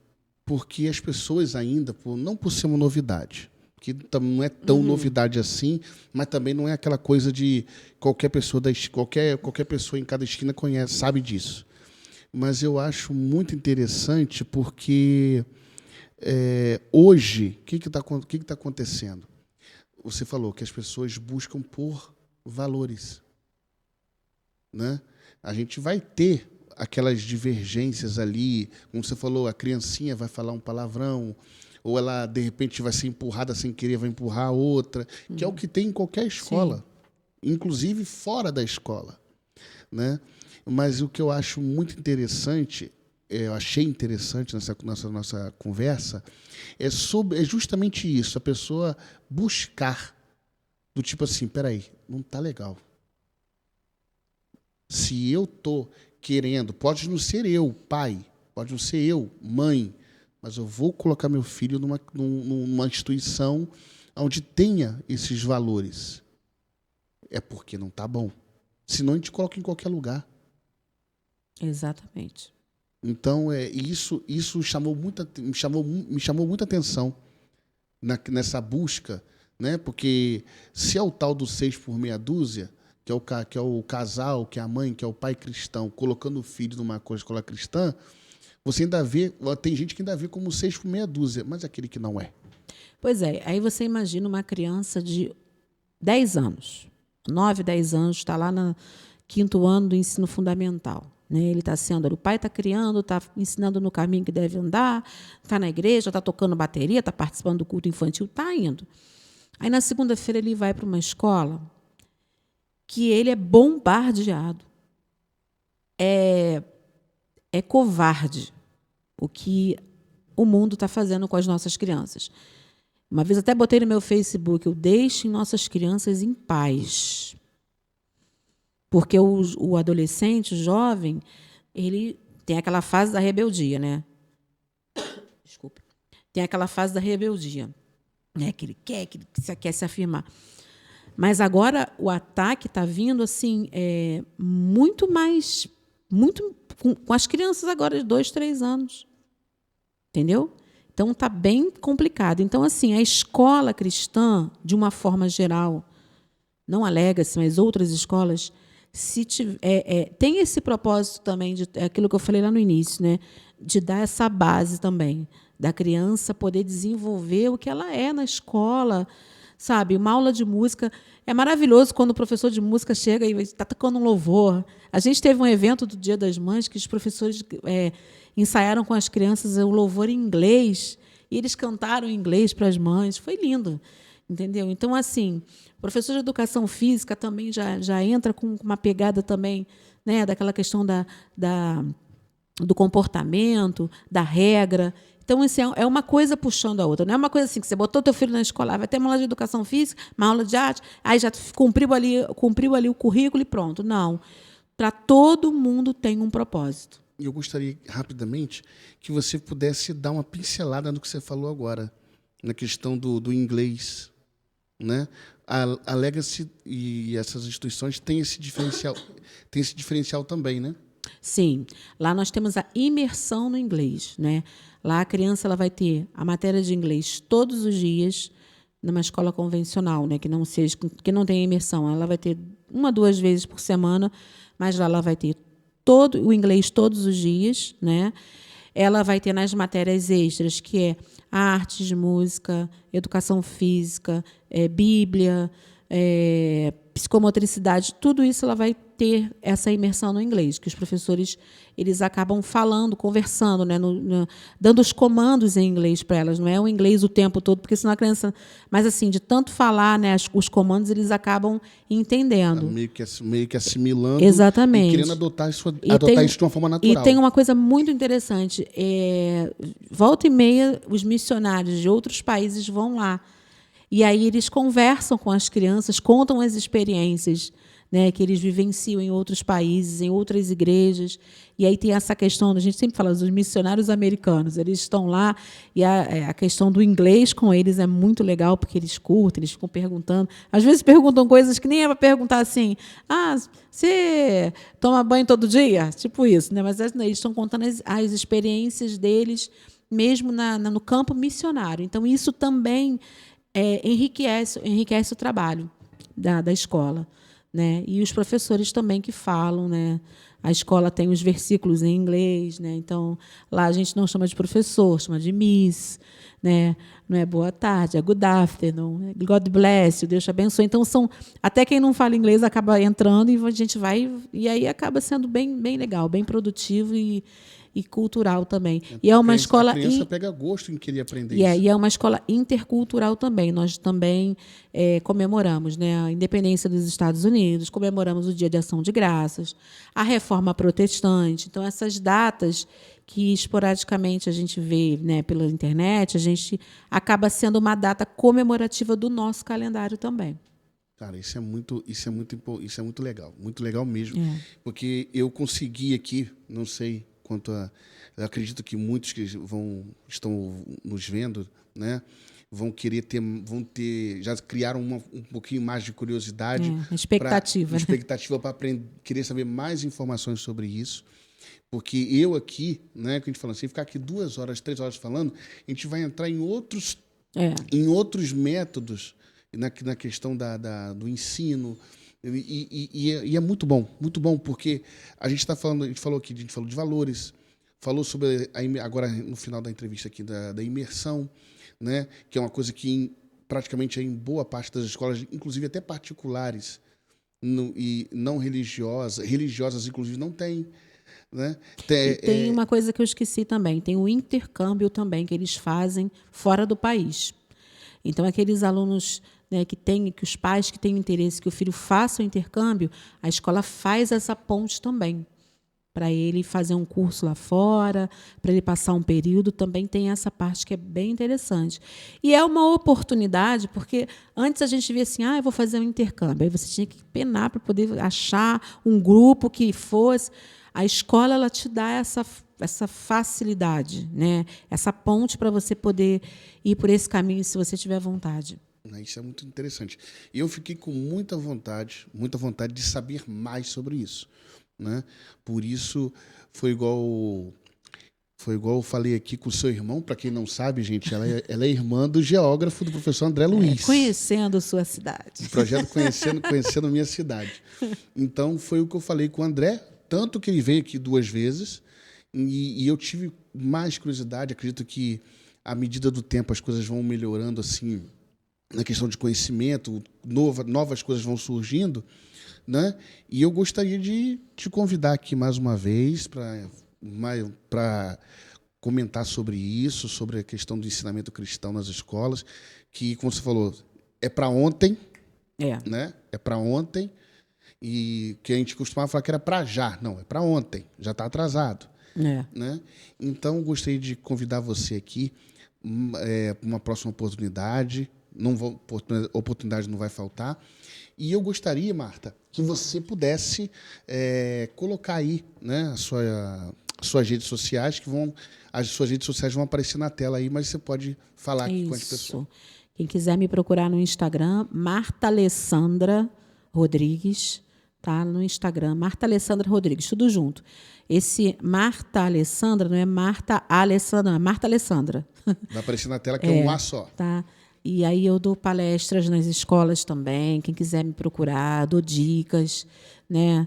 porque as pessoas ainda, não por ser uma novidade, que não é tão novidade assim, mas também não é aquela coisa de qualquer pessoa qualquer pessoa em cada esquina sabe disso. Mas eu acho muito interessante porque hoje, o que está acontecendo? Você falou que as pessoas buscam por valores, né? A gente vai ter aquelas divergências ali, como você falou, a criancinha vai falar um palavrão, ou ela, de repente, vai ser empurrada sem querer, vai empurrar a outra, que é o que tem em qualquer escola, inclusive fora da escola, né? Mas o que eu acho muito interessante, eu achei interessante nessa nossa conversa, é justamente isso, a pessoa buscar, do tipo assim, peraí, não está legal. Se eu estou querendo, pode não ser eu, pai, pode não ser eu, mãe, mas eu vou colocar meu filho numa instituição onde tenha esses valores. É porque não está bom. Senão a gente coloca em qualquer lugar. Exatamente. Então, isso me chamou muita atenção nessa busca, né? Porque se é o tal do 6 por meia dúzia, que é o casal, que é a mãe, que é o pai cristão, colocando o filho numa escola cristã, você ainda vê, tem gente que ainda vê como 6 por meia dúzia, mas aquele que não é. Pois é, aí você imagina uma criança de 10 anos, 9, 10 anos, está lá no 5º ano do ensino fundamental. Né? Ele está sendo, o pai está criando, está ensinando no caminho que deve andar, está na igreja, está tocando bateria, está participando do culto infantil, está indo. Aí, na segunda-feira, ele vai para uma escola que ele é bombardeado. É covarde o que o mundo está fazendo com as nossas crianças. Uma vez até botei no meu Facebook, eu deixo nossas crianças em paz. Porque o adolescente, o jovem, ele tem aquela fase da rebeldia, né? Desculpa. Tem aquela fase da rebeldia, né? Que ele quer se afirmar. Mas agora o ataque está vindo assim, muito mais, com as crianças agora de 2, 3 anos, entendeu? Então está bem complicado. Então assim, a escola cristã, de uma forma geral, não a Legacy, mas outras escolas, tem esse propósito também de aquilo que eu falei lá no início, né? De dar essa base também da criança poder desenvolver o que ela é na escola. Sabe, uma aula de música é maravilhoso quando o professor de música chega e está tocando um louvor. A gente teve um evento do Dia das Mães que os professores ensaiaram com as crianças o louvor em inglês e eles cantaram em inglês para as mães. Foi lindo, entendeu? Então, assim, o professor de educação física também já entra com uma pegada também, né, daquela questão do comportamento, da regra. Então, assim, é uma coisa puxando a outra. Não é uma coisa assim que você botou teu filho na escola, vai ter uma aula de educação física, uma aula de arte, aí já cumpriu ali o currículo e pronto. Não. Para todo mundo tem um propósito. Eu gostaria, rapidamente, que você pudesse dar uma pincelada no que você falou agora, na questão do inglês. Né? A Legacy e essas instituições têm esse diferencial também, né? Sim. Lá nós temos a imersão no inglês, né? Lá a criança ela vai ter a matéria de inglês todos os dias numa escola convencional, né? Que não tem imersão. Ela vai ter 1, 2 vezes por semana, mas lá ela vai ter todo o inglês todos os dias, né? ela vai ter nas matérias extras, que é artes, música, educação física, Bíblia, psicomotricidade, tudo isso ela vai ter essa imersão no inglês, que os professores eles acabam falando, conversando, né, dando os comandos em inglês para elas, não é o inglês o tempo todo, porque senão a criança, mas assim, de tanto falar, né, os comandos eles acabam entendendo. Meio que assimilando. Exatamente. E querendo adotar isso de uma forma natural. E tem uma coisa muito interessante, volta e meia os missionários de outros países vão lá, e aí eles conversam com as crianças, contam as experiências, né, que eles vivenciam em outros países, em outras igrejas. E aí tem essa questão, a gente sempre fala dos missionários americanos, eles estão lá e a questão do inglês com eles é muito legal, porque eles curtem, eles ficam perguntando. Às vezes perguntam coisas que nem é para perguntar assim, você toma banho todo dia? Tipo isso, né? Mas eles estão contando as experiências deles, mesmo no campo missionário. Então, isso também enriquece o trabalho da escola. Né? E os professores também que falam, né? A escola tem os versículos em inglês, né? Então lá a gente não chama de professor, chama de miss, né? Não é boa tarde, é good afternoon, God bless you, Deus te abençoe. Então até quem não fala inglês acaba entrando e a gente vai e aí acaba sendo bem legal, bem produtivo e cultural também. E é uma escola... A criança pega gosto em querer aprender isso. E é uma escola intercultural também. Nós também comemoramos, né, a independência dos Estados Unidos, comemoramos o Dia de Ação de Graças, a Reforma Protestante. Então, essas datas que esporadicamente a gente vê, né, pela internet, a gente acaba sendo uma data comemorativa do nosso calendário também. Cara, isso é muito legal mesmo. Porque eu consegui aqui, não sei... eu acredito que muitos que estão nos vendo, né, vão ter, já criaram um pouquinho mais de curiosidade, expectativa para querer saber mais informações sobre isso, porque eu aqui, né, que a gente fala assim, ficar aqui 2 horas, 3 horas falando, a gente vai entrar em outros métodos na questão do ensino. E é muito bom, porque a gente falou de valores, falou sobre agora no final da entrevista aqui da imersão, né, que é uma coisa que praticamente em boa parte das escolas, inclusive até particulares e não religiosas inclusive não tem, né? Tem uma coisa que eu esqueci também, tem o intercâmbio também que eles fazem fora do país. Então aqueles alunos, né, que os pais que têm interesse que o filho faça o intercâmbio, a escola faz essa ponte também. Para ele fazer um curso lá fora, para ele passar um período, também tem essa parte que é bem interessante. E é uma oportunidade, porque antes a gente via assim, eu vou fazer um intercâmbio. Aí você tinha que penar para poder achar um grupo que fosse. A escola ela te dá essa facilidade, né? Essa ponte para você poder ir por esse caminho se você tiver vontade. Isso é muito interessante. E eu fiquei com muita vontade de saber mais sobre isso, né? Por isso foi igual eu falei aqui com o seu irmão, para quem não sabe, gente, ela é irmã do geógrafo do professor André Luiz. Conhecendo sua cidade. O projeto Conhecendo Minha Cidade. Então foi o que eu falei com o André, tanto que ele veio aqui 2 vezes e eu tive mais curiosidade. Acredito que à medida do tempo as coisas vão melhorando assim, na questão de conhecimento, novas coisas vão surgindo, né? E eu gostaria de te convidar aqui mais uma vez para comentar sobre isso, sobre a questão do ensinamento cristão nas escolas, que, como você falou, é para ontem, né? É para ontem, e que a gente costumava falar que era para já. Não, é para ontem, já está atrasado. Né? Então, gostaria de convidar você aqui para uma próxima oportunidade. Oportunidade não vai faltar. E eu gostaria, Marta, que você pudesse colocar aí, né, suas redes sociais, as suas redes sociais vão aparecer na tela aí, mas você pode falar aqui com as pessoas. Quem quiser me procurar no Instagram, Marta Alessandra Rodrigues, tá? No Instagram, Marta Alessandra Rodrigues, tudo junto. Esse Marta Alessandra não é Marta Alessandra, é Marta Alessandra. Vai aparecer na tela que é um A só. Tá. E aí eu dou palestras nas escolas também, quem quiser me procurar, dou dicas, né?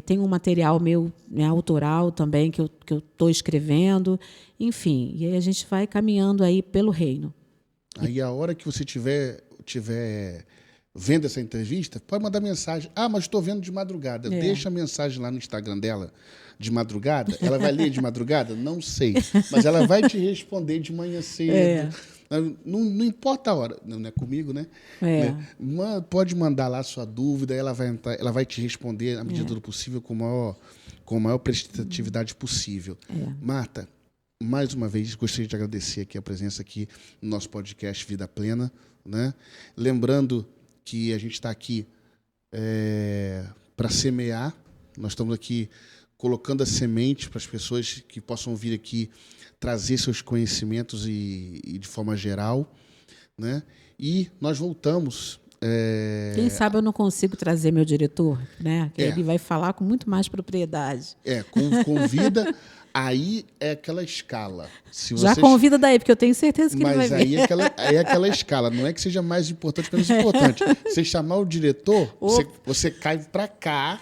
Tem um material meu, né, autoral também, que eu estou escrevendo. Enfim, e aí a gente vai caminhando aí pelo reino. Aí a hora que você tiver vendo essa entrevista, pode mandar mensagem. Ah, mas estou vendo de madrugada. Deixa a mensagem lá no Instagram dela de madrugada. Ela vai ler de madrugada? Não sei. Mas ela vai te responder de manhã cedo. Não importa a hora. Não é comigo, né? Pode mandar lá a sua dúvida, ela vai te responder à medida do possível, com a maior prestatividade possível. Marta, mais uma vez, gostaria de agradecer aqui a presença aqui no nosso podcast Vida Plena, né? Lembrando que a gente está aqui para semear. Nós estamos aqui colocando a semente para as pessoas que possam vir aqui trazer seus conhecimentos e de forma geral, né? E nós voltamos. Quem sabe eu não consigo trazer meu diretor, né? Que ele vai falar com muito mais propriedade. Convida. Aí é aquela escala. Já convida daí, porque eu tenho certeza que ele vai vir. Mas aí é aquela escala. Não é que seja mais importante ou menos importante. Você chamar o diretor, você cai para cá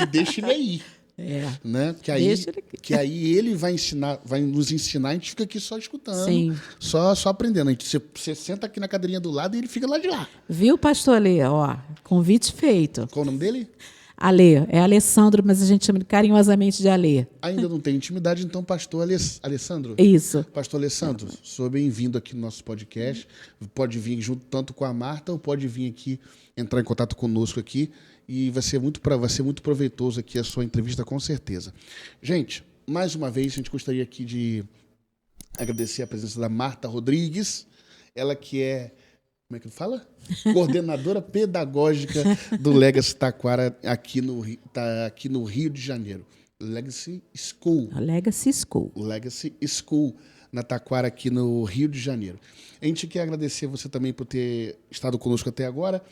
e deixa ele aí. Né? Que aí ele vai nos ensinar, a gente fica aqui só escutando, só aprendendo. Você senta aqui na cadeirinha do lado e ele fica lá de lá. Viu, pastor Alê? Ó, convite feito. Qual o nome dele? Alê, é Alessandro, mas a gente chama carinhosamente de Alê. Ainda não tem intimidade, então pastor Alessandro. Isso. Pastor Alessandro, sou bem-vindo aqui no nosso podcast. Pode vir junto tanto com a Marta ou pode vir aqui, entrar em contato conosco aqui e vai ser muito proveitoso aqui a sua entrevista, com certeza. Gente, mais uma vez, a gente gostaria aqui de agradecer a presença da Marta Rodrigues, ela que é... Como é que fala? Coordenadora pedagógica do Legacy Taquara aqui no Rio de Janeiro. Legacy School. Legacy School. Legacy School, na Taquara, aqui no Rio de Janeiro. A gente quer agradecer você também por ter estado conosco até agora.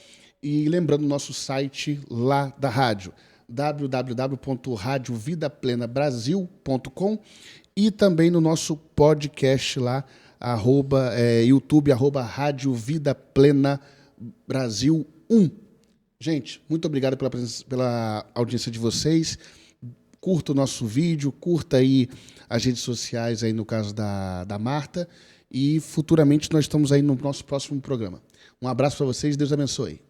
E lembrando o nosso site lá da rádio, www.radiovidaplenabrasil.com, e também no nosso podcast lá, YouTube, Rádio Vida Plena Brasil 1. Gente, muito obrigado pela audiência de vocês. Curta o nosso vídeo, curta aí as redes sociais, aí no caso da Marta. E futuramente nós estamos aí no nosso próximo programa. Um abraço para vocês, Deus abençoe.